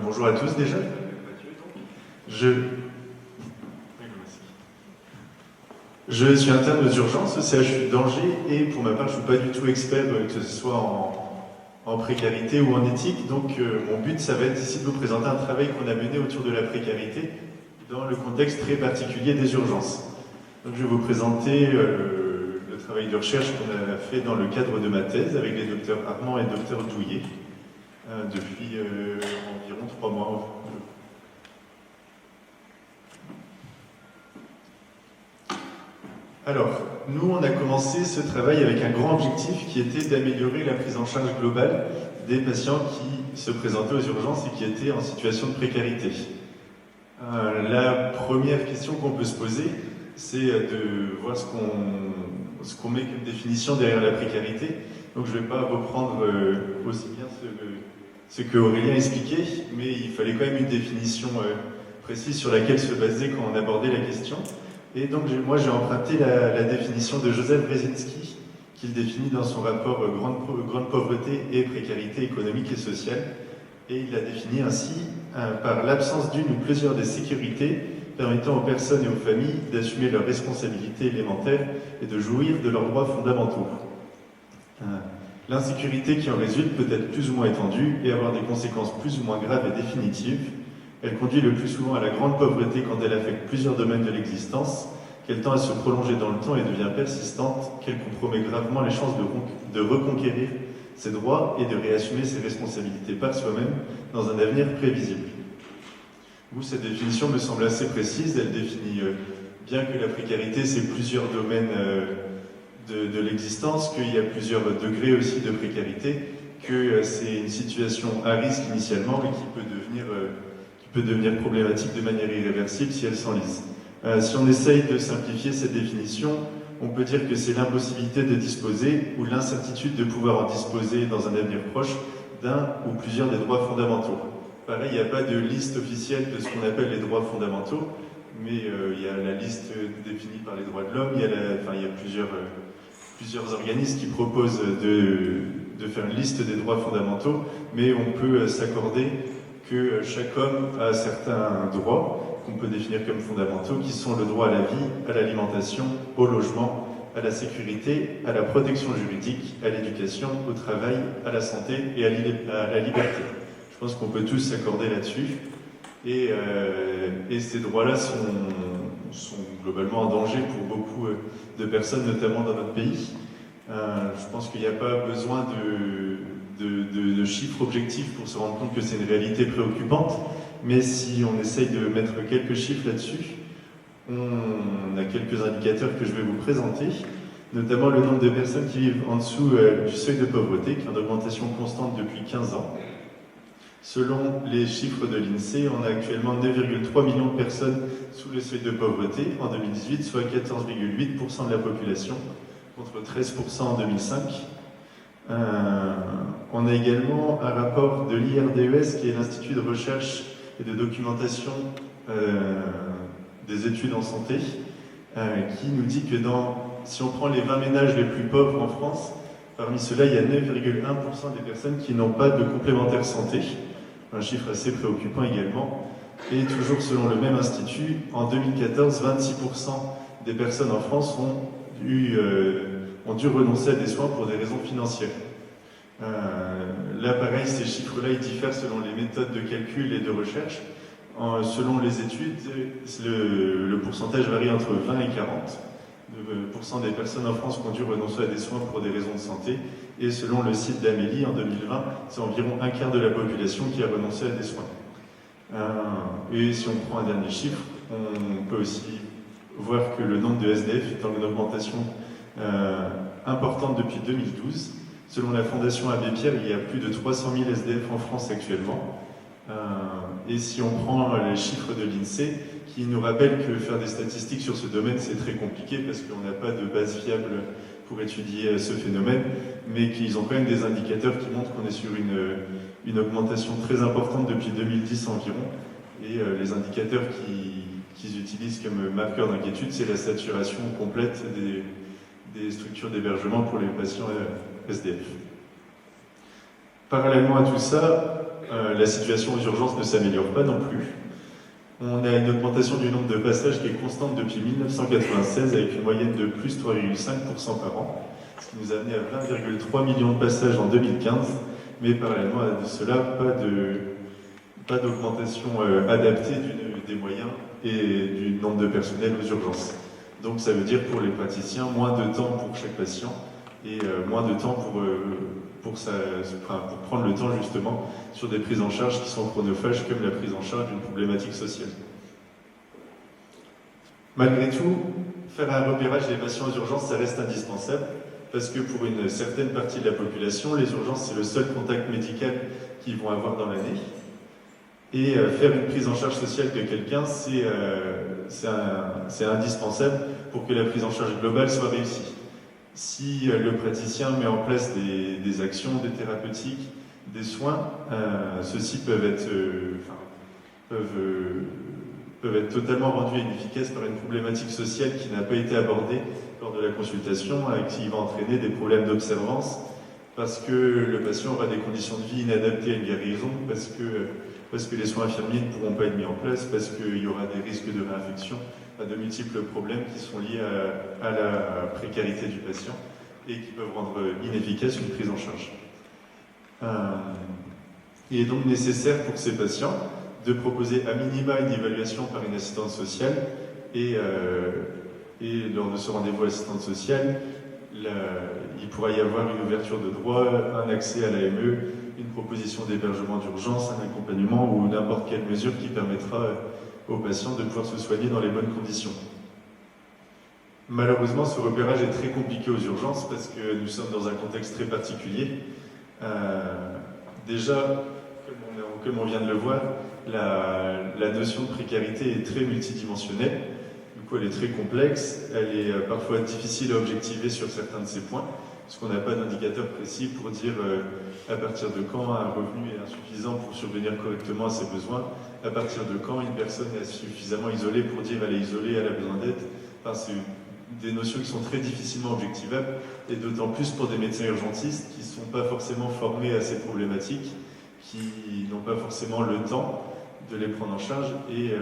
Bonjour à tous déjà. Je, je suis interne aux urgences au CHU d'Angers et pour ma part je ne suis pas du tout expert que ce soit en précarité ou en éthique. Donc mon but ça va être ici de vous présenter un travail qu'on a mené autour de la précarité dans le contexte très particulier des urgences. Donc je vais vous présenter le travail de recherche qu'on a fait dans le cadre de ma thèse avec les docteurs Armand et docteur Douillet depuis environ 3 mois. Alors, nous, on a commencé ce travail avec un grand objectif qui était d'améliorer la prise en charge globale des patients qui se présentaient aux urgences et qui étaient en situation de précarité. La première question qu'on peut se poser, c'est de voir ce qu'on met comme définition derrière la précarité. Donc je ne vais pas reprendre aussi bien ce que Aurélien expliquait, mais il fallait quand même une définition précise sur laquelle se baser quand on abordait la question. Et donc moi j'ai emprunté la définition de Joseph Brzezinski, qu'il définit dans son rapport Grande pauvreté et précarité économique et sociale. Et il la définit ainsi par l'absence d'une ou plusieurs des sécurités permettant aux personnes et aux familles d'assumer leurs responsabilités élémentaires et de jouir de leurs droits fondamentaux. L'insécurité qui en résulte peut être plus ou moins étendue et avoir des conséquences plus ou moins graves et définitives. Elle conduit le plus souvent à la grande pauvreté quand elle affecte plusieurs domaines de l'existence, qu'elle tend à se prolonger dans le temps et devient persistante, qu'elle compromet gravement les chances de reconquérir ses droits et de réassumer ses responsabilités par soi-même dans un avenir prévisible. Cette définition me semble assez précise. Elle définit bien que la précarité, c'est plusieurs domaines de l'existence, qu'il y a plusieurs degrés aussi de précarité, que c'est une situation à risque initialement et qui peut devenir problématique de manière irréversible si elle s'enlise. Si on essaye de simplifier cette définition, on peut dire que c'est l'impossibilité de disposer ou l'incertitude de pouvoir en disposer dans un avenir proche d'un ou plusieurs des droits fondamentaux. Pareil, il n'y a pas de liste officielle de ce qu'on appelle les droits fondamentaux, mais il y a la liste définie par les droits de l'homme, il y a plusieurs organismes qui proposent de faire une liste des droits fondamentaux, mais on peut s'accorder que chaque homme a certains droits qu'on peut définir comme fondamentaux, qui sont le droit à la vie, à l'alimentation, au logement, à la sécurité, à la protection juridique, à l'éducation, au travail, à la santé et à la liberté. Je pense qu'on peut tous s'accorder là-dessus. Et ces droits-là sont globalement en danger pour beaucoup de personnes, notamment dans notre pays. Je pense qu'il n'y a pas besoin de chiffres objectifs pour se rendre compte que c'est une réalité préoccupante. Mais si on essaye de mettre quelques chiffres là-dessus, on a quelques indicateurs que je vais vous présenter, notamment le nombre de personnes qui vivent en dessous du seuil de pauvreté, qui est en augmentation constante depuis 15 ans. Selon les chiffres de l'INSEE, on a actuellement 9,3 millions de personnes sous le seuil de pauvreté en 2018, soit 14,8% de la population, contre 13% en 2005. On a également un rapport de l'IRDES, qui est l'Institut de recherche et de documentation des études en santé, qui nous dit que si on prend les 20 ménages les plus pauvres en France, parmi ceux-là, il y a 9,1% des personnes qui n'ont pas de complémentaire santé. Un chiffre assez préoccupant également. Et toujours selon le même institut, en 2014, 26% des personnes en France ont dû renoncer à des soins pour des raisons financières. Là, pareil, ces chiffres-là, ils diffèrent selon les méthodes de calcul et de recherche. Selon les études, le pourcentage varie entre 20 et 40% des personnes en France qui ont dû renoncer à des soins pour des raisons de santé. Et selon le site d'Amélie, en 2020, c'est environ un quart de la population qui a renoncé à des soins. Et si on prend un dernier chiffre, on peut aussi voir que le nombre de SDF est en augmentation importante depuis 2012. Selon la Fondation Abbé Pierre, il y a plus de 300 000 SDF en France actuellement. Et si on prend les chiffres de l'INSEE, qui nous rappellent que faire des statistiques sur ce domaine, c'est très compliqué parce qu'on n'a pas de base fiable pour étudier ce phénomène, mais qu'ils ont quand même des indicateurs qui montrent qu'on est sur une augmentation très importante depuis 2010 environ. Et les indicateurs qu'ils utilisent comme marqueur d'inquiétude, c'est la saturation complète des structures d'hébergement pour les patients SDF. Parallèlement à tout ça, la situation aux urgences ne s'améliore pas non plus. On a une augmentation du nombre de passages qui est constante depuis 1996 avec une moyenne de plus 3,5% par an, ce qui nous a amené à 20,3 millions de passages en 2015, mais parallèlement à cela, pas d'augmentation adaptée des moyens et du nombre de personnel aux urgences. Donc ça veut dire pour les praticiens, moins de temps pour chaque patient et moins de temps pour prendre le temps justement sur des prises en charge qui sont chronophages comme la prise en charge d'une problématique sociale. Malgré tout, faire un repérage des patients aux urgences, ça reste indispensable parce que pour une certaine partie de la population, les urgences, c'est le seul contact médical qu'ils vont avoir dans l'année. Et faire une prise en charge sociale de quelqu'un, c'est indispensable pour que la prise en charge globale soit réussie. Si le praticien met en place des actions, des thérapeutiques, des soins, ceux-ci peuvent être totalement rendus inefficaces par une problématique sociale qui n'a pas été abordée lors de la consultation, qui va entraîner des problèmes d'observance, parce que le patient aura des conditions de vie inadaptées à une guérison, parce que les soins infirmiers ne pourront pas être mis en place, parce qu'il y aura des risques de réinfection, de multiples problèmes qui sont liés à la précarité du patient et qui peuvent rendre inefficace une prise en charge. Il est donc nécessaire pour ces patients de proposer à minima une évaluation par une assistante sociale et lors de ce rendez-vous assistante sociale, il pourra y avoir une ouverture de droit, un accès à l'AME, une proposition d'hébergement d'urgence, un accompagnement ou n'importe quelle mesure qui permettra aux patients de pouvoir se soigner dans les bonnes conditions. Malheureusement, ce repérage est très compliqué aux urgences parce que nous sommes dans un contexte très particulier. Déjà, comme on vient de le voir, la notion de précarité est très multidimensionnelle. Du coup, elle est très complexe. Elle est parfois difficile à objectiver sur certains de ces points, parce qu'on n'a pas d'indicateur précis pour dire à partir de quand un revenu est insuffisant pour subvenir correctement à ses besoins, à partir de quand une personne est suffisamment isolée pour dire elle est isolée, elle a besoin d'aide. Enfin, c'est des notions qui sont très difficilement objectivables, et d'autant plus pour des médecins urgentistes qui ne sont pas forcément formés à ces problématiques, qui n'ont pas forcément le temps de les prendre en charge et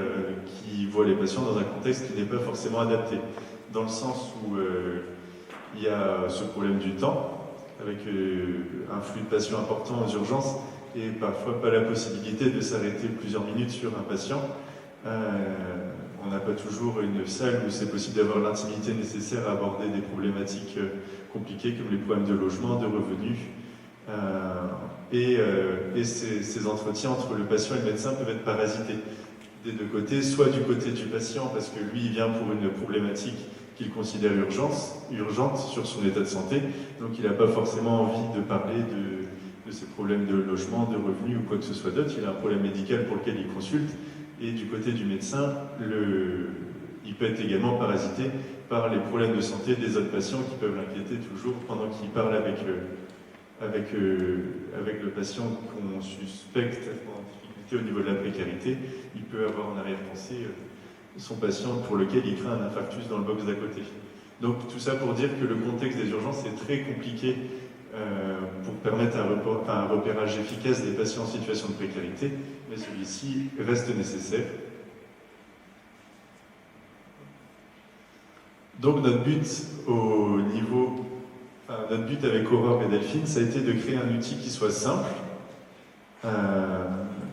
qui voient les patients dans un contexte qui n'est pas forcément adapté. Dans le sens où il y a ce problème du temps, avec un flux de patients important aux urgences et parfois pas la possibilité de s'arrêter plusieurs minutes sur un patient. On n'a pas toujours une salle où c'est possible d'avoir l'intimité nécessaire à aborder des problématiques compliquées comme les problèmes de logement, de revenus. Ces entretiens entre le patient et le médecin peuvent être parasités des deux côtés, soit du côté du patient parce que lui il vient pour une problématique qu'il considère urgente sur son état de santé, donc il n'a pas forcément envie de parler de ses problèmes de logement, de revenus ou quoi que ce soit d'autre, il a un problème médical pour lequel il consulte, et du côté du médecin, il peut être également parasité par les problèmes de santé des autres patients qui peuvent l'inquiéter toujours pendant qu'il parle avec le patient qu'on suspecte être en difficulté au niveau de la précarité. Il peut avoir en arrière-pensée son patient pour lequel il craint un infarctus dans le box d'à côté. Donc tout ça pour dire que le contexte des urgences est très compliqué pour permettre un repérage efficace des patients en situation de précarité, mais celui-ci reste nécessaire. Donc notre but avec Aurore et Delphine, ça a été de créer un outil qui soit simple,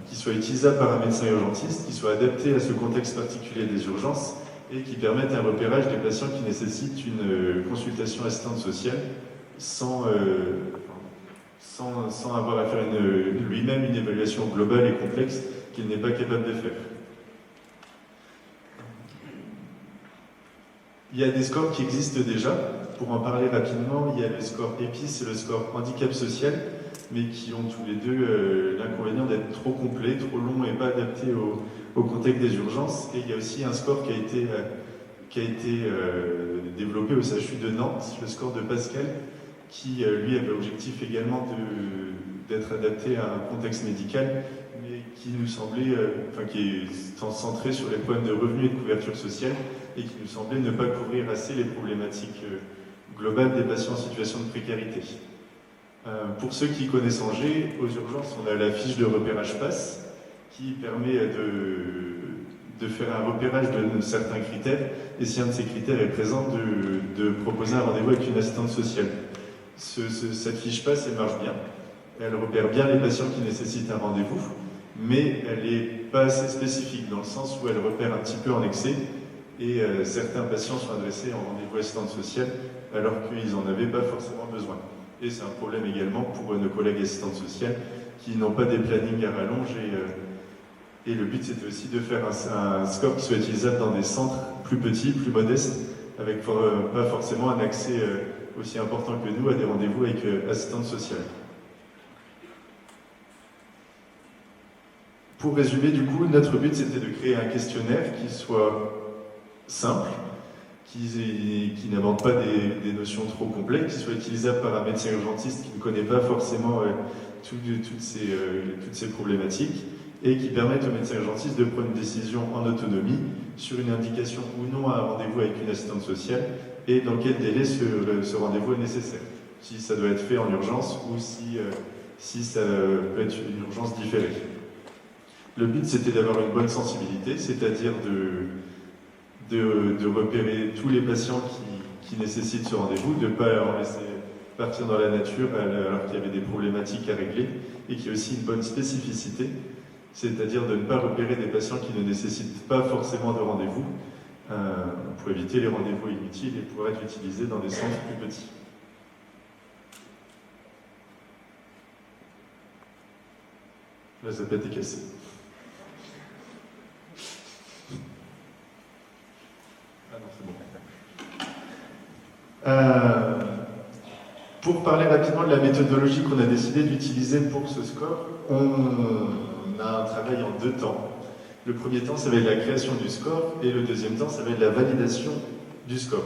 qui soit utilisable par un médecin urgentiste, qui soit adapté à ce contexte particulier des urgences et qui permette un repérage des patients qui nécessitent une consultation assistante sociale sans avoir à faire lui-même une évaluation globale et complexe qu'il n'est pas capable de faire. Il y a des scores qui existent déjà. Pour en parler rapidement, il y a le score EPIS et le score handicap social, mais qui ont tous les deux l'inconvénient d'être trop complets, trop longs et pas adaptés au contexte des urgences. Et il y a aussi un score qui a été développé au CHU de Nantes, le score de Pascal, qui lui avait l'objectif également d'être adapté à un contexte médical, mais qui nous semblait, qui est centré sur les problèmes de revenus et de couverture sociale, et qui nous semblait ne pas couvrir assez les problématiques globales des patients en situation de précarité. Pour ceux qui connaissent Angers, aux urgences, on a la fiche de repérage PASS qui permet de faire un repérage de certains critères, et si un de ces critères est présent, de proposer un rendez-vous avec une assistante sociale. Cette fiche PASS, elle marche bien. Elle repère bien les patients qui nécessitent un rendez-vous, mais elle n'est pas assez spécifique, dans le sens où elle repère un petit peu en excès, et certains patients sont adressés en rendez-vous assistante sociale, alors qu'ils n'en avaient pas forcément besoin. Et c'est un problème également pour nos collègues assistantes sociales qui n'ont pas des plannings à rallonge. Et le but, c'était aussi de faire un score qui soit utilisable dans des centres plus petits, plus modestes, avec pas forcément un accès aussi important que nous à des rendez-vous avec assistantes sociales. Pour résumer, du coup, notre but, c'était de créer un questionnaire qui soit simple, qui n'aborde pas des notions trop complexes, qui soit utilisable par un médecin urgentiste qui ne connaît pas forcément toutes ces problématiques, et qui permette au médecin urgentiste de prendre une décision en autonomie sur une indication ou non à un rendez-vous avec une assistante sociale, et dans quel délai ce rendez-vous est nécessaire. Si ça doit être fait en urgence ou si ça peut être une urgence différée. Le but, c'était d'avoir une bonne sensibilité, c'est-à-dire de repérer tous les patients qui nécessitent ce rendez-vous, de ne pas leur laisser partir dans la nature alors qu'il y avait des problématiques à régler, et qu'il y ait aussi une bonne spécificité, c'est-à-dire de ne pas repérer des patients qui ne nécessitent pas forcément de rendez-vous, pour éviter les rendez-vous inutiles et pouvoir être utilisés dans des centres plus petits. La zapette est cassée. Ah non, c'est bon. Pour parler rapidement de la méthodologie qu'on a décidé d'utiliser pour ce score, on a un travail en 2 temps. Le premier temps, ça va être la création du score, et le deuxième temps, ça va être la validation du score.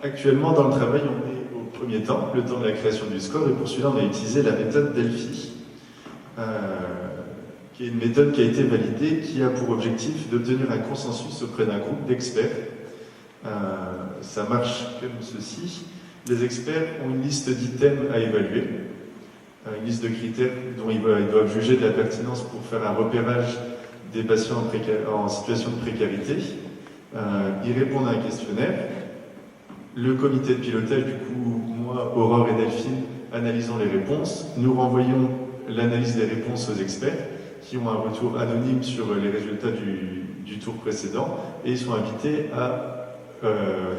Actuellement, dans le travail, on est au premier temps, le temps de la création du score, et pour celui-là, on a utilisé la méthode Delphi, qui est une méthode qui a été validée, qui a pour objectif d'obtenir un consensus auprès d'un groupe d'experts. Ça marche comme ceci. Les experts ont une liste d'items à évaluer, une liste de critères dont ils doivent juger de la pertinence pour faire un repérage des patients en situation de précarité. Ils répondent à un questionnaire. Le comité de pilotage, du coup, moi, Aurore et Delphine, analysons les réponses. Nous renvoyons l'analyse des réponses aux experts, qui ont un retour anonyme sur les résultats du tour précédent, et ils sont invités à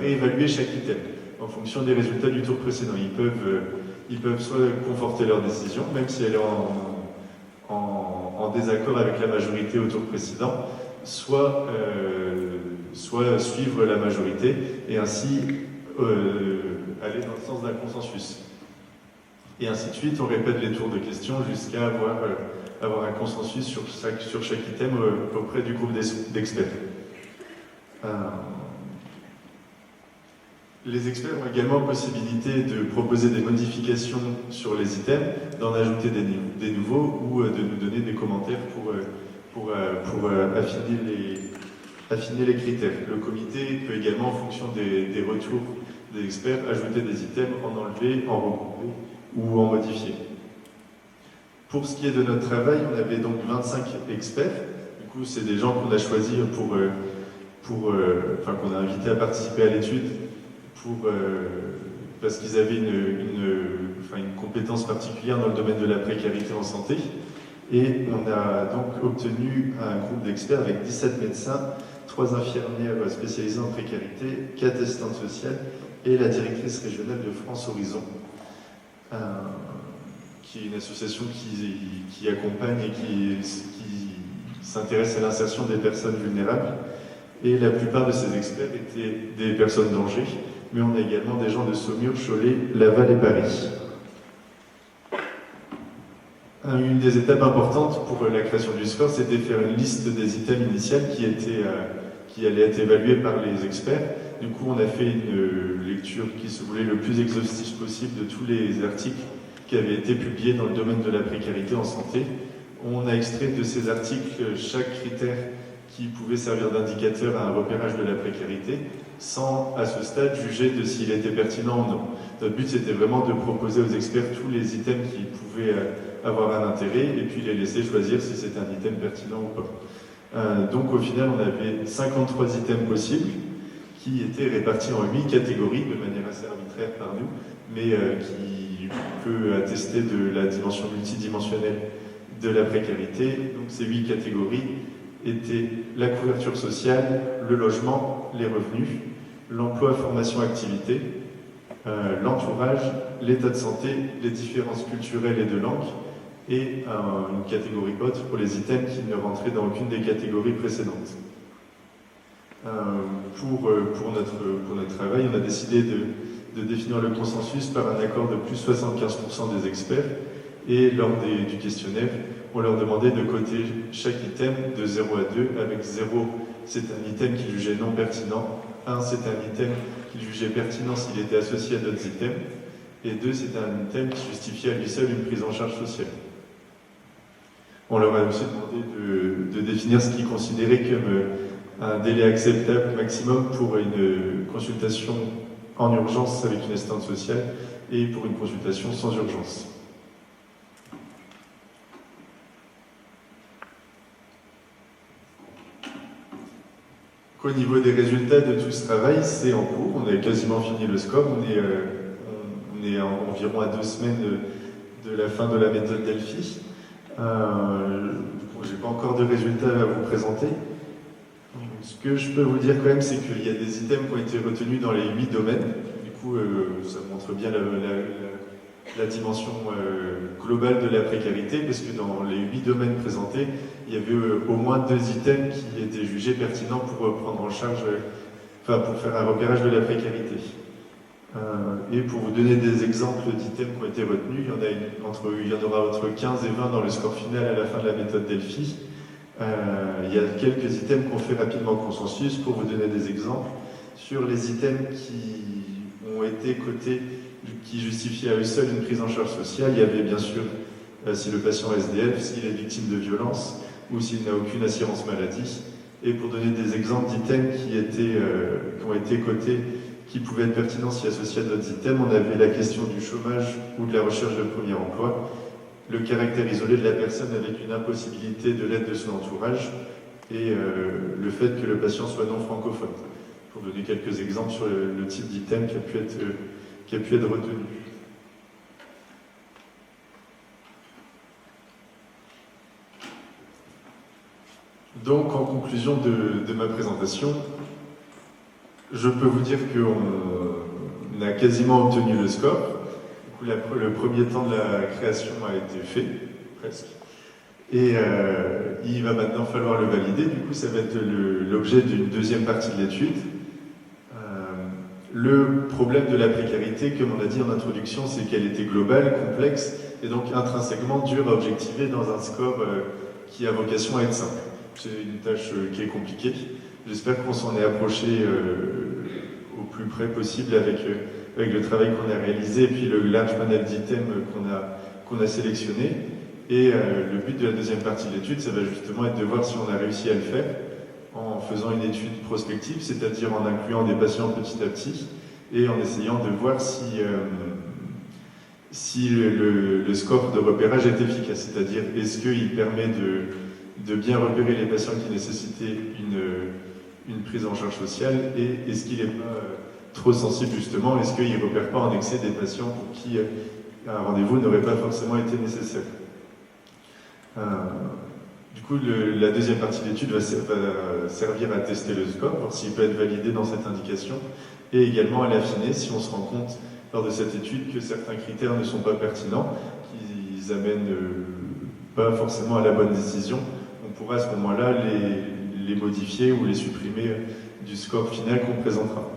réévaluer chaque item en fonction des résultats du tour précédent. Ils peuvent soit conforter leur décision, même si elle est en désaccord avec la majorité au tour précédent, soit suivre la majorité et ainsi aller dans le sens d'un consensus. Et ainsi de suite, on répète les tours de questions jusqu'à avoir un consensus sur chaque item auprès du groupe d'experts. Les experts ont également possibilité de proposer des modifications sur les items, d'en ajouter des nouveaux ou de nous donner des commentaires pour affiner les critères. Le comité peut également, en fonction des retours des experts, ajouter des items, en enlever, en regrouper ou en modifier. Pour ce qui est de notre travail, on avait donc 25 experts. Du coup, c'est des gens qu'on a choisis qu'on a invités à participer à l'étude parce qu'ils avaient une compétence particulière dans le domaine de la précarité en santé. Et on a donc obtenu un groupe d'experts avec 17 médecins, 3 infirmières spécialisées en précarité, 4 assistantes sociales et la directrice régionale de France Horizon, qui est une association qui accompagne et qui s'intéresse à l'insertion des personnes vulnérables. Et la plupart de ces experts étaient des personnes d'Angers, mais on a également des gens de Saumur, Cholet, Laval et Paris. Une des étapes importantes pour la création du score, c'était de faire une liste des items initiales qui allait être évaluée par les experts. Du coup, on a fait une lecture qui se voulait le plus exhaustive possible de tous les articles qui avaient été publiés dans le domaine de la précarité en santé. On a extrait de ces articles chaque critère qui pouvaient servir d'indicateur à un repérage de la précarité, sans, à ce stade, juger de s'il était pertinent ou non. Notre but, c'était vraiment de proposer aux experts tous les items qui pouvaient avoir un intérêt, et puis les laisser choisir si c'était un item pertinent ou pas. Donc au final, on avait 53 items possibles, qui étaient répartis en 8 catégories, de manière assez arbitraire par nous, mais qui peut attester de la dimension multidimensionnelle de la précarité. Donc ces 8 catégories étaient la couverture sociale, le logement, les revenus, l'emploi, formation, activité, l'entourage, l'état de santé, les différences culturelles et de langue, et une catégorie haute pour les items qui ne rentraient dans aucune des catégories précédentes. Pour notre travail, on a décidé de définir le consensus par un accord de plus 75% des experts, et lors du questionnaire, on leur demandait de coter chaque item de 0 à 2, avec 0, c'est un item qu'ils jugeaient non pertinent, 1, c'est un item qu'ils jugeaient pertinent s'il était associé à d'autres items, et 2, c'est un item qui justifiait à lui seul une prise en charge sociale. On leur a aussi demandé de définir ce qu'ils considéraient comme un délai acceptable maximum pour une consultation en urgence avec une assistante sociale et pour une consultation sans urgence. Au niveau des résultats de tout ce travail, c'est en cours, on a quasiment fini le score, on est environ à 2 semaines de la fin de la méthode Delphi. Je n'ai pas encore de résultats à vous présenter. Ce que je peux vous dire quand même, c'est qu'il y a des items qui ont été retenus dans les 8 domaines. Du coup, ça montre bien la dimension globale de la précarité, parce que dans les 8 domaines présentés, il y avait au moins 2 items qui étaient jugés pertinents pour prendre en charge, pour faire un repérage de la précarité. Et pour vous donner des exemples d'items qui ont été retenus, il y en aura entre 15 et 20 dans le score final à la fin de la méthode Delphi. Il y a quelques items qu'on fait rapidement consensus. Pour vous donner des exemples, sur les items qui ont été cotés, qui justifiaient à eux seuls une prise en charge sociale, il y avait bien sûr si le patient est SDF, s'il est victime de violence ou s'il n'a aucune assurance maladie. Et pour donner des exemples d'items qui ont été cotés, qui pouvaient être pertinents si associés à d'autres items, on avait la question du chômage ou de la recherche de premier emploi, le caractère isolé de la personne avec une impossibilité de l'aide de son entourage, et le fait que le patient soit non francophone. Pour donner quelques exemples sur le type d'item qui a pu être retenu. Donc, en conclusion de ma présentation, je peux vous dire qu'on a quasiment obtenu le score. Du coup, le premier temps de la création a été fait, presque. Et il va maintenant falloir le valider. Du coup, ça va être l'objet d'une deuxième partie de l'étude. Le problème de la précarité, comme on l'a dit en introduction, c'est qu'elle était globale, complexe, et donc intrinsèquement dure à objectiver dans un score qui a vocation à être simple. C'est une tâche qui est compliquée. J'espère qu'on s'en est approché au plus près possible avec le travail qu'on a réalisé et puis le large panel d'items qu'on a sélectionné. Et le but de la deuxième partie de l'étude, ça va justement être de voir si on a réussi à le faire en faisant une étude prospective, c'est-à-dire en incluant des patients petit à petit et en essayant de voir si le score de repérage est efficace, c'est-à-dire est-ce qu'il permet de bien repérer les patients qui nécessitaient une prise en charge sociale, et est-ce qu'il n'est pas trop sensible justement, est-ce qu'il ne repère pas en excès des patients pour qui un rendez-vous n'aurait pas forcément été nécessaire. Du coup, la deuxième partie de l'étude va servir à tester le score, voir s'il peut être validé dans cette indication, et également à l'affiner si on se rend compte lors de cette étude que certains critères ne sont pas pertinents, qu'ils amènent pas forcément à la bonne décision. On pourra à ce moment-là les modifier ou les supprimer du score final qu'on présentera.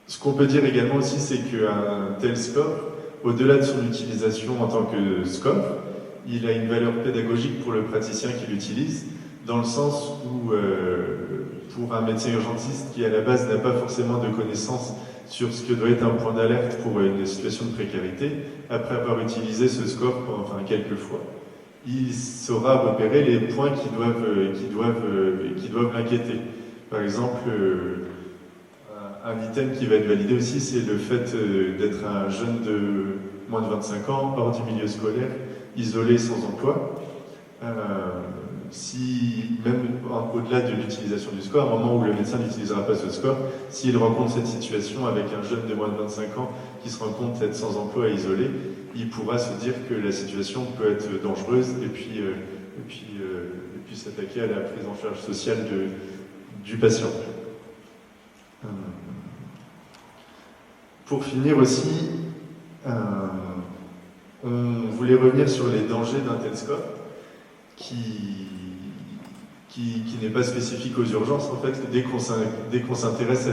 Ce qu'on peut dire également aussi, c'est qu'un tel score, au-delà de son utilisation en tant que score, il a une valeur pédagogique pour le praticien qui l'utilise, dans le sens où, pour un médecin urgentiste qui à la base n'a pas forcément de connaissances sur ce que doit être un point d'alerte pour une situation de précarité, après avoir utilisé ce score quelques fois, il saura repérer les points qui doivent l'inquiéter. Par exemple, un item qui va être validé aussi, c'est le fait d'être un jeune de moins de 25 ans, hors du milieu scolaire, isolé, sans emploi. Si, même au-delà de l'utilisation du score, à un moment où le médecin n'utilisera pas ce score, s'il rencontre cette situation avec un jeune de moins de 25 ans qui se rend compte d'être sans emploi et isolé, il pourra se dire que la situation peut être dangereuse et puis s'attaquer à la prise en charge sociale du patient. Pour finir aussi, on voulait revenir sur les dangers d'un tel score qui n'est pas spécifique aux urgences. En fait, dès qu'on s'intéresse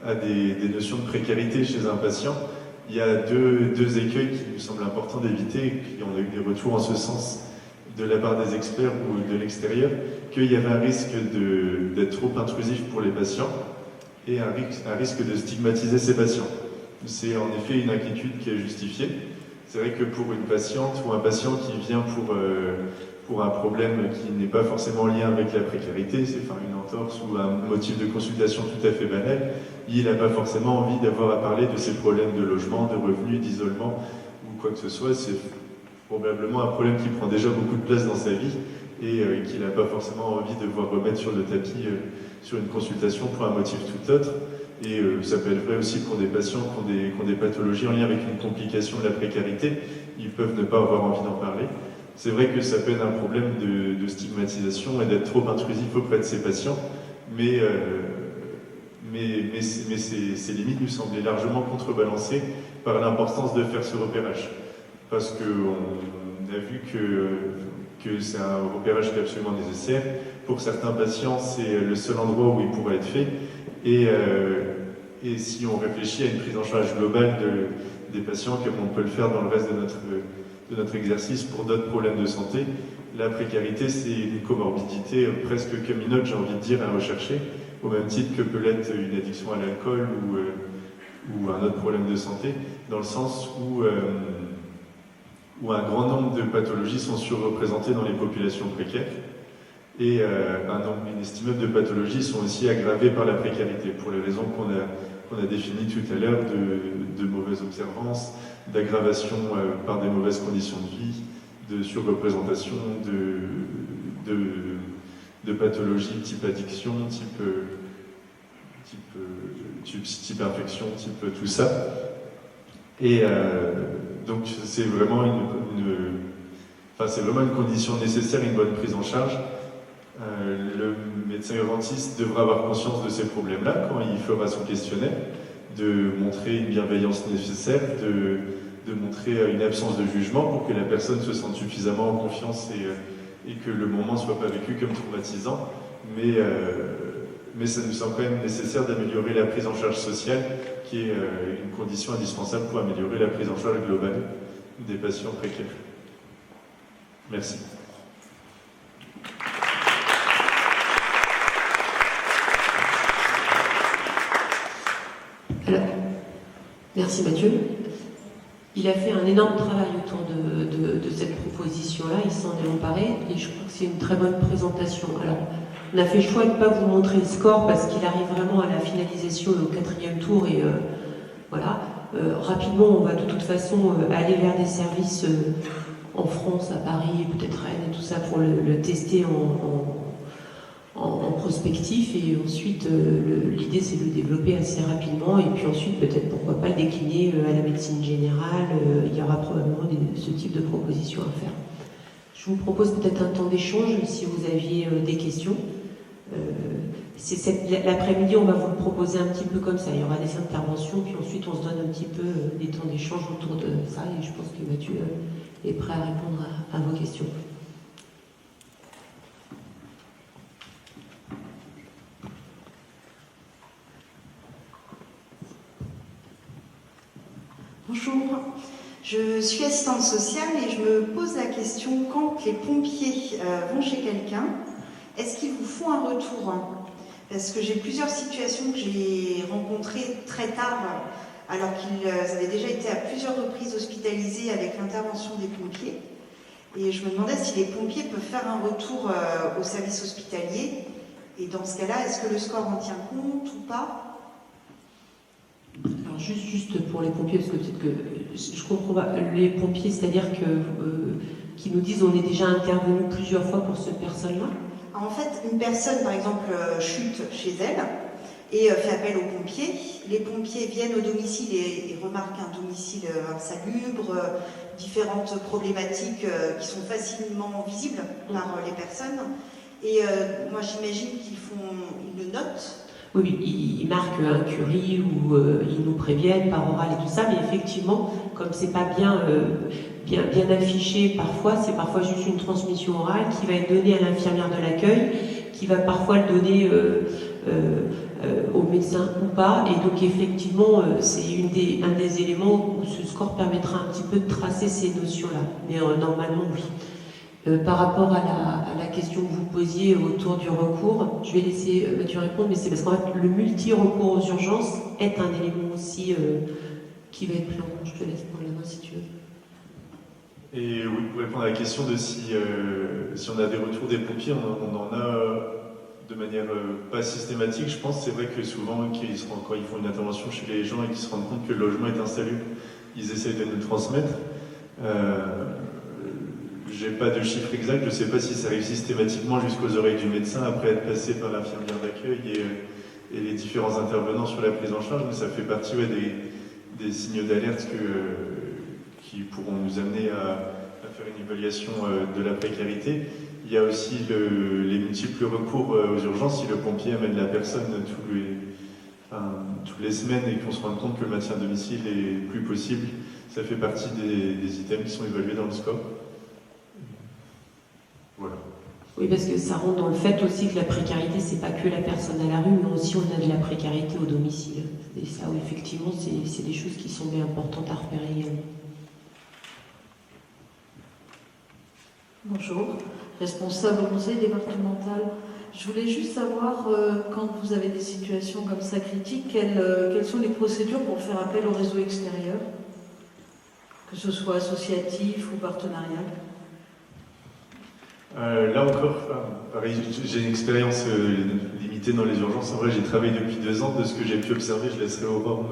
à des notions de précarité chez un patient, il y a deux écueils qui nous semblent importants d'éviter, et on a eu des retours en ce sens de la part des experts ou de l'extérieur, qu'il y avait un risque d'être trop intrusif pour les patients et un risque de stigmatiser ces patients. C'est en effet une inquiétude qui est justifiée. C'est vrai que pour une patiente ou un patient qui vient pour un problème qui n'est pas forcément en lien avec la précarité, c'est une entorse ou un motif de consultation tout à fait banal, il n'a pas forcément envie d'avoir à parler de ses problèmes de logement, de revenus, d'isolement ou quoi que ce soit. C'est probablement un problème qui prend déjà beaucoup de place dans sa vie et qu'il n'a pas forcément envie de voir remettre sur le tapis sur une consultation pour un motif tout autre. Et ça peut être vrai aussi pour des patients qui ont des pathologies en lien avec une complication de la précarité. Ils peuvent ne pas avoir envie d'en parler. C'est vrai que ça peut être un problème de stigmatisation et d'être trop intrusif auprès de ces patients, mais ces limites nous semblaient largement contrebalancées par l'importance de faire ce repérage. Parce qu'on a vu que c'est un repérage qui est absolument nécessaire. Pour certains patients, c'est le seul endroit où il pourrait être fait. Et si on réfléchit à une prise en charge globale des patients, comme on peut le faire dans le reste de notre exercice pour d'autres problèmes de santé, la précarité, c'est une comorbidité presque comme une autre, j'ai envie de dire, à rechercher, au même titre que peut l'être une addiction à l'alcool ou un autre problème de santé, dans le sens où un grand nombre de pathologies sont surreprésentées dans les populations précaires. Et un nombre inestimable de pathologies sont aussi aggravées par la précarité, pour les raisons qu'on a définies tout à l'heure, de mauvaise observance, d'aggravation par des mauvaises conditions de vie, de surreprésentation de pathologies type addiction, type infection, type tout ça. Et donc c'est vraiment une condition nécessaire, une bonne prise en charge. Le médecin urgentiste devra avoir conscience de ces problèmes-là quand il fera son questionnaire, de montrer une bienveillance nécessaire, de montrer une absence de jugement pour que la personne se sente suffisamment en confiance et que le moment ne soit pas vécu comme traumatisant. Mais ça nous semble quand même nécessaire d'améliorer la prise en charge sociale, qui est une condition indispensable pour améliorer la prise en charge globale des patients précaires. Merci. Alors, merci Mathieu. Il a fait un énorme travail autour de cette proposition-là, il s'en est emparé et je crois que c'est une très bonne présentation. Alors, on a fait le choix de ne pas vous montrer le score parce qu'il arrive vraiment à la finalisation au 4e tour et voilà. Rapidement, on va de toute façon aller vers des services en France, à Paris, peut-être Rennes et tout ça pour le tester en prospectif et ensuite l'idée c'est de le développer assez rapidement et puis ensuite peut-être pourquoi pas le décliner à la médecine générale, il y aura probablement ce type de propositions à faire. Je vous propose peut-être un temps d'échange si vous aviez des questions. L'après-midi on va vous le proposer un petit peu comme ça, il y aura des interventions puis ensuite on se donne un petit peu des temps d'échange autour de ça et je pense que Mathieu est prêt à répondre à vos questions. Bonjour, je suis assistante sociale et je me pose la question, quand les pompiers vont chez quelqu'un, est-ce qu'ils vous font un retour? Parce que j'ai plusieurs situations que j'ai rencontrées très tard, alors qu'ils avaient déjà été à plusieurs reprises hospitalisés avec l'intervention des pompiers. Et je me demandais si les pompiers peuvent faire un retour au service hospitalier. Et dans ce cas-là, est-ce que le score en tient compte ou pas? Alors juste pour les pompiers, parce que peut-être que je comprends pas. Les pompiers, c'est-à-dire qui nous disent on est déjà intervenu plusieurs fois pour cette personne-là. En fait, une personne, par exemple, chute chez elle et fait appel aux pompiers. Les pompiers viennent au domicile et remarquent un domicile insalubre, différentes problématiques qui sont facilement visibles par les personnes. Et moi, j'imagine qu'ils le notent. Oui, ils marquent un curry ou ils nous préviennent par oral et tout ça, mais effectivement, comme c'est pas bien affiché parfois, c'est parfois juste une transmission orale qui va être donnée à l'infirmière de l'accueil, qui va parfois le donner au médecin ou pas, et donc effectivement, c'est un des éléments où ce score permettra un petit peu de tracer ces notions-là, mais normalement oui. Par rapport à la question que vous posiez autour du recours, je vais laisser Mathieu répondre, mais c'est parce qu'en fait, le multi-recours aux urgences est un élément aussi qui va être pris en compte. Je te laisse prendre la main si tu veux. Et oui, pour répondre à la question de si on a des retours des pompiers, on en a de manière pas systématique, je pense. C'est vrai que souvent, quand ils font une intervention chez les gens et qu'ils se rendent compte que le logement est insalubre, ils essayent de nous le transmettre. J'ai pas de chiffre exact, je sais pas si ça arrive systématiquement jusqu'aux oreilles du médecin après être passé par l'infirmière d'accueil et les différents intervenants sur la prise en charge, mais ça fait partie des signaux d'alerte qui pourront nous amener à faire une évaluation de la précarité. Il y a aussi les multiples recours aux urgences. Si le pompier amène la personne toutes les semaines et qu'on se rend compte que le maintien à domicile est plus possible, ça fait partie des items qui sont évalués dans le scope. Voilà. Oui, parce que ça rentre dans le fait aussi que la précarité, c'est pas que la personne à la rue, mais aussi on a de la précarité au domicile. Et ça, oui, effectivement, c'est des choses qui sont bien importantes à repérer également. Bonjour, responsable au conseil départemental. Je voulais juste savoir, quand vous avez des situations comme ça critiques, quelles sont les procédures pour faire appel au réseau extérieur, que ce soit associatif ou partenarial? Là encore, pareil, j'ai une expérience limitée dans les urgences. En vrai, j'ai travaillé depuis 2 ans. De ce que j'ai pu observer, je laisserai Aurore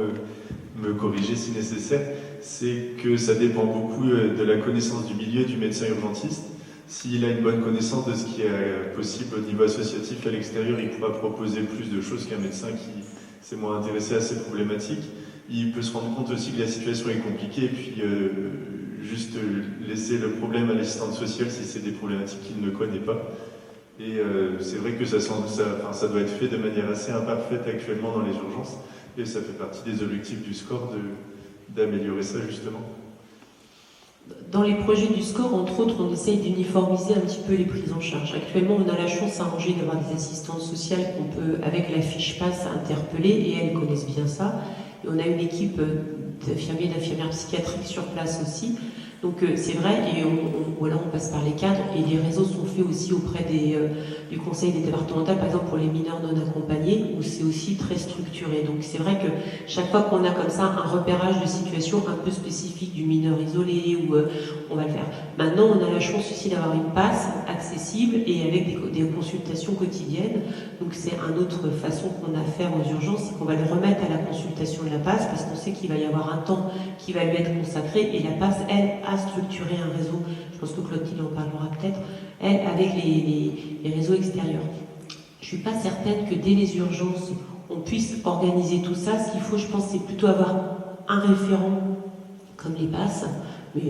me corriger si nécessaire. C'est que ça dépend beaucoup de la connaissance du milieu du médecin urgentiste. S'il a une bonne connaissance de ce qui est possible au niveau associatif à l'extérieur, il pourra proposer plus de choses qu'un médecin qui s'est moins intéressé à ces problématiques. Il peut se rendre compte aussi que la situation est compliquée et puis juste laisser le problème à l'assistante sociale si c'est des problématiques qu'il ne connaît pas. Et c'est vrai que ça doit être fait de manière assez imparfaite actuellement dans les urgences et ça fait partie des objectifs du score d'améliorer ça justement. Dans les projets du score, entre autres, on essaye d'uniformiser un petit peu les prises en charge. Actuellement, on a la chance à Angers d'avoir des assistantes sociales qu'on peut, avec la fiche passe, interpeller, et elles connaissent bien ça. Et on a une équipe d'infirmiers et d'infirmières psychiatriques sur place aussi. Donc c'est vrai, et voilà, on passe par les cadres, et les réseaux sont faits aussi auprès du conseil des départementales, par exemple pour les mineurs non accompagnés, où c'est aussi très structuré. Donc c'est vrai que chaque fois qu'on a comme ça un repérage de situation un peu spécifique du mineur isolé, on va le faire. Maintenant, on a la chance aussi d'avoir une passe accessible et avec des consultations quotidiennes. Donc c'est une autre façon qu'on a à faire aux urgences, c'est qu'on va le remettre à la consultation de la passe, parce qu'on sait qu'il va y avoir un temps qui va lui être consacré, et la passe, elle, a structuré un réseau, je pense que Clotilde en parlera peut-être, elle, avec les réseaux extérieurs. Je suis pas certaine que dès les urgences, on puisse organiser tout ça. Ce qu'il faut, je pense, c'est plutôt avoir un référent, comme les passes, mais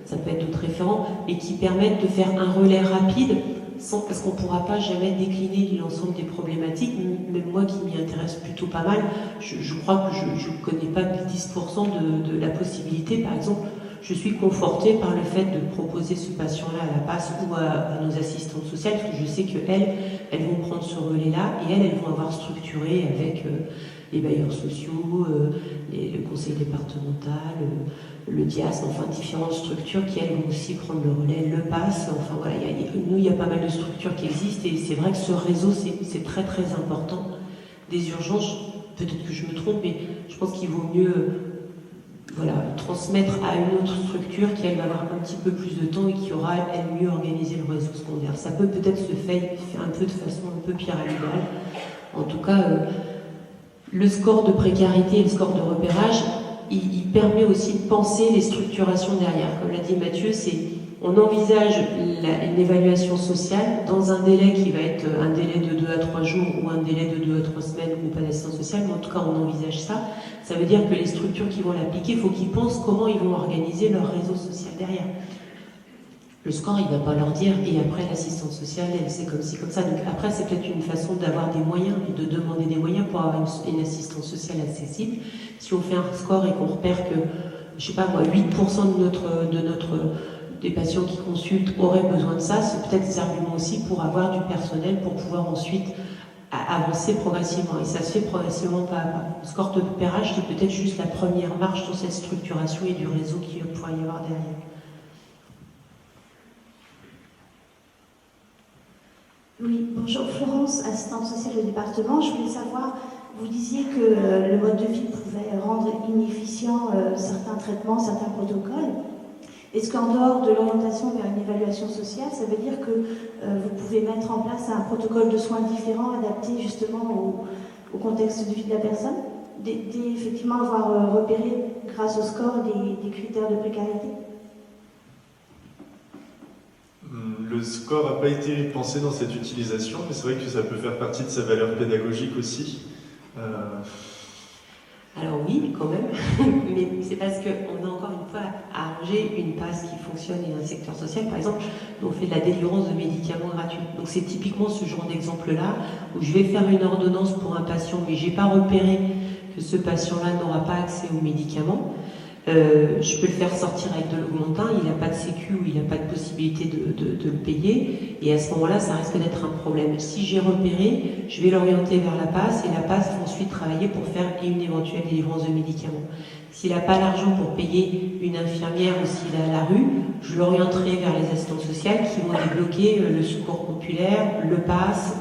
ça peut être d'autres référents, et qui permettent de faire un relais rapide, parce qu'on ne pourra pas jamais décliner l'ensemble des problématiques. Même moi qui m'y intéresse plutôt pas mal, je crois que je ne connais pas 10% de la possibilité. Par exemple, je suis confortée par le fait de proposer ce patient-là à la passe ou à nos assistantes sociales, parce que je sais qu'elles vont prendre ce relais-là, et elles vont avoir structuré avec les bailleurs sociaux, le conseil départemental, le DIAS, enfin différentes structures qui elles vont aussi prendre le relais, le pass. Enfin voilà, il y a pas mal de structures qui existent, et c'est vrai que ce réseau c'est très très important. Des urgences, peut-être que je me trompe, mais je pense qu'il vaut mieux transmettre à une autre structure qui, elle, va avoir un petit peu plus de temps et qui aura, elle, mieux organisé le réseau secondaire. Ça peut peut-être se faire un peu de façon un peu pyramidale. En tout cas, le score de précarité et le score de repérage, il permet aussi de penser les structurations derrière. Comme l'a dit Mathieu, on envisage une évaluation sociale dans un délai qui va être un délai de 2 à 3 jours ou un délai de 2 à 3 semaines ou pas d'assistance sociale, mais en tout cas on envisage ça. Ça veut dire que les structures qui vont l'appliquer, il faut qu'ils pensent comment ils vont organiser leur réseau social derrière. Le score, il ne va pas leur dire, et après l'assistance sociale, c'est comme ci, comme ça. Donc après, c'est peut-être une façon d'avoir des moyens, et de demander des moyens pour avoir une assistance sociale accessible. Si on fait un score et qu'on repère que, je sais pas moi, 8% des patients qui consultent auraient besoin de ça, c'est peut-être des arguments aussi pour avoir du personnel, pour pouvoir ensuite avancer progressivement. Et ça se fait progressivement pas à pas. Le score de repérage, c'est peut-être juste la première marche sur cette structuration et du réseau qu'il pourra y avoir derrière. Oui, bonjour Florence, assistante sociale au département. Je voulais savoir, vous disiez que le mode de vie pouvait rendre inefficient certains traitements, certains protocoles. Est-ce qu'en dehors de l'orientation vers une évaluation sociale, ça veut dire que vous pouvez mettre en place un protocole de soins différent, adapté justement au contexte de vie de la personne, effectivement avoir repéré grâce au score des critères de précarité? Le score n'a pas été pensé dans cette utilisation, mais c'est vrai que ça peut faire partie de sa valeur pédagogique aussi. Alors oui, quand même, mais c'est parce qu'on a encore une fois arrangé une passe qui fonctionne et un secteur social. Par exemple, on fait de la délivrance de médicaments gratuits. Donc c'est typiquement ce genre d'exemple-là, où je vais faire une ordonnance pour un patient, mais je n'ai pas repéré que ce patient-là n'aura pas accès aux médicaments. Je peux le faire sortir avec de l'augmentin, il n'a pas de sécu ou il n'a pas de possibilité de le payer, et à ce moment-là, ça risque d'être un problème. Si j'ai repéré, je vais l'orienter vers la PASS, et la PASS va ensuite travailler pour faire une éventuelle délivrance de médicaments. S'il n'a pas l'argent pour payer une infirmière ou s'il est à la rue, je l'orienterai vers les assistantes sociales qui vont débloquer le secours populaire, le PASS,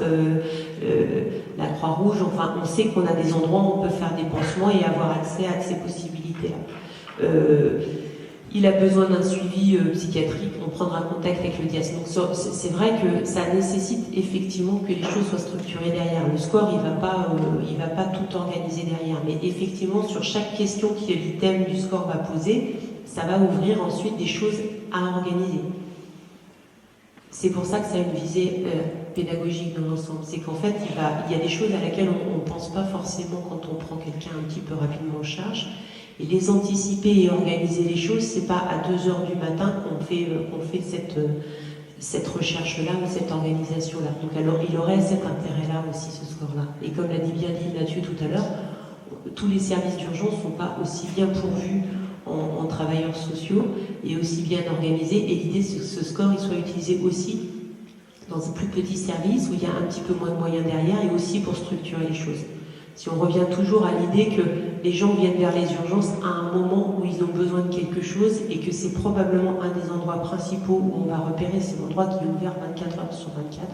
la Croix-Rouge. Enfin, on sait qu'on a des endroits où on peut faire des pansements et avoir accès à ces possibilités-là. Il a besoin d'un suivi psychiatrique, on prendra contact avec le DIAS. Donc c'est vrai que ça nécessite effectivement que les choses soient structurées derrière. Le score, il va pas tout organiser derrière, mais effectivement sur chaque question que l'item du score va poser, ça va ouvrir ensuite des choses à organiser. C'est pour ça que ça a une visée pédagogique dans l'ensemble. C'est qu'en fait, il y a des choses à laquelle on ne pense pas forcément quand on prend quelqu'un un petit peu rapidement en charge. Et les anticiper et organiser les choses, c'est pas à 2h du matin qu'on fait cette recherche-là ou cette organisation-là. Donc alors, il aurait cet intérêt-là aussi, ce score-là. Et comme l'a bien dit Mathieu tout à l'heure, tous les services d'urgence ne sont pas aussi bien pourvus en travailleurs sociaux et aussi bien organisés. Et l'idée, c'est que ce score il soit utilisé aussi dans un plus petit service où il y a un petit peu moins de moyens derrière et aussi pour structurer les choses. Si on revient toujours à l'idée que les gens viennent vers les urgences à un moment où ils ont besoin de quelque chose et que c'est probablement un des endroits principaux où on va repérer, c'est l'endroit qui est ouvert 24 heures sur 24,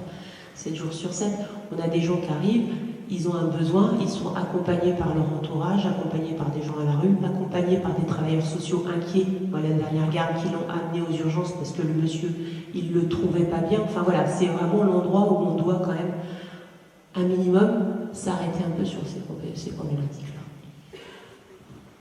7 jours sur 7. On a des gens qui arrivent, ils ont un besoin, ils sont accompagnés par leur entourage, accompagnés par des gens à la rue, accompagnés par des travailleurs sociaux inquiets, voilà, la dernière garde qui l'ont amené aux urgences parce que le monsieur, il le trouvait pas bien. Enfin voilà, c'est vraiment l'endroit où on doit quand même un minimum s'arrêter un peu sur ces problématiques.